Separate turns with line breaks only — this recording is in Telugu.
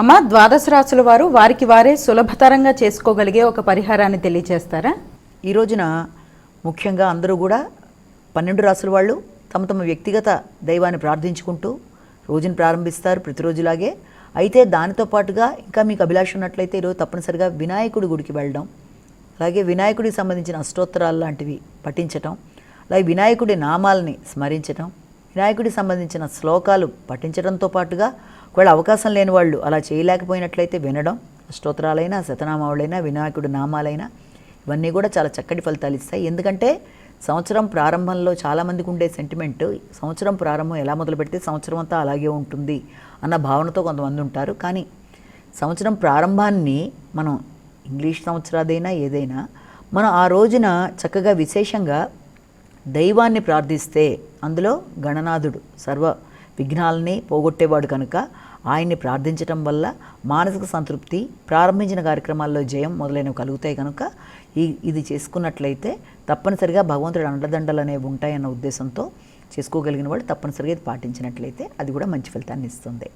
అమ్మ, ద్వాదశ రాశుల వారు వారికి వారే సులభతరంగా చేసుకోగలిగే ఒక పరిహారాన్ని తెలియజేస్తారా?
ఈ రోజున ముఖ్యంగా అందరూ కూడా 12 రాసుల వాళ్ళు తమ తమ వ్యక్తిగత దైవాన్ని ప్రార్థించుకుంటూ రోజును ప్రారంభిస్తారు ప్రతిరోజులాగే. అయితే దానితో పాటుగా ఇంకా మీకు అభిలాష ఉన్నట్లయితే ఈరోజు తప్పనిసరిగా వినాయకుడి గుడికి వెళ్ళడం, అలాగే వినాయకుడికి సంబంధించిన అష్టోత్తరాలు లాంటివి పఠించటం, అలాగే వినాయకుడి నామాలని స్మరించటం, వినాయకుడికి సంబంధించిన శ్లోకాలు పఠించడంతో పాటుగా ఒకవేళ అవకాశం లేని వాళ్ళు అలా చేయలేకపోయినట్లయితే వినడం, స్తోత్రాలైనా శతనామాలైనా వినాయకుడి నామాలైనా ఇవన్నీ కూడా చాలా చక్కటి ఫలితాలు ఇస్తాయి. ఎందుకంటే సంవత్సరం ప్రారంభంలో చాలామందికి ఉండే సెంటిమెంట్, సంవత్సరం ప్రారంభం ఎలా మొదలు పెడితే సంవత్సరం అంతా అలాగే ఉంటుంది అన్న భావనతో కొంతమంది ఉంటారు. కానీ సంవత్సరం ప్రారంభాన్ని మనం ఇంగ్లీష్ సంవత్సరాదైనా ఏదైనా మనం ఆ రోజున చక్కగా విశేషంగా దైవాన్ని ప్రార్థిస్తే, అందులో గణనాథుడు సర్వ విఘ్నాలని పోగొట్టేవాడు కనుక ఆయన్ని ప్రార్థించటం వల్ల మానసిక సంతృప్తి, ప్రారంభించిన కార్యక్రమాల్లో జయం మొదలైనవి కలుగుతాయి. కనుక ఇది చేసుకున్నట్లయితే తప్పనిసరిగా భగవంతుడి అండదండలు అనేవి ఉంటాయన్న ఉద్దేశంతో చేసుకోగలిగిన వాళ్ళు తప్పనిసరిగా ఇది పాటించినట్లయితే అది కూడా మంచి ఫలితాన్ని ఇస్తుంది.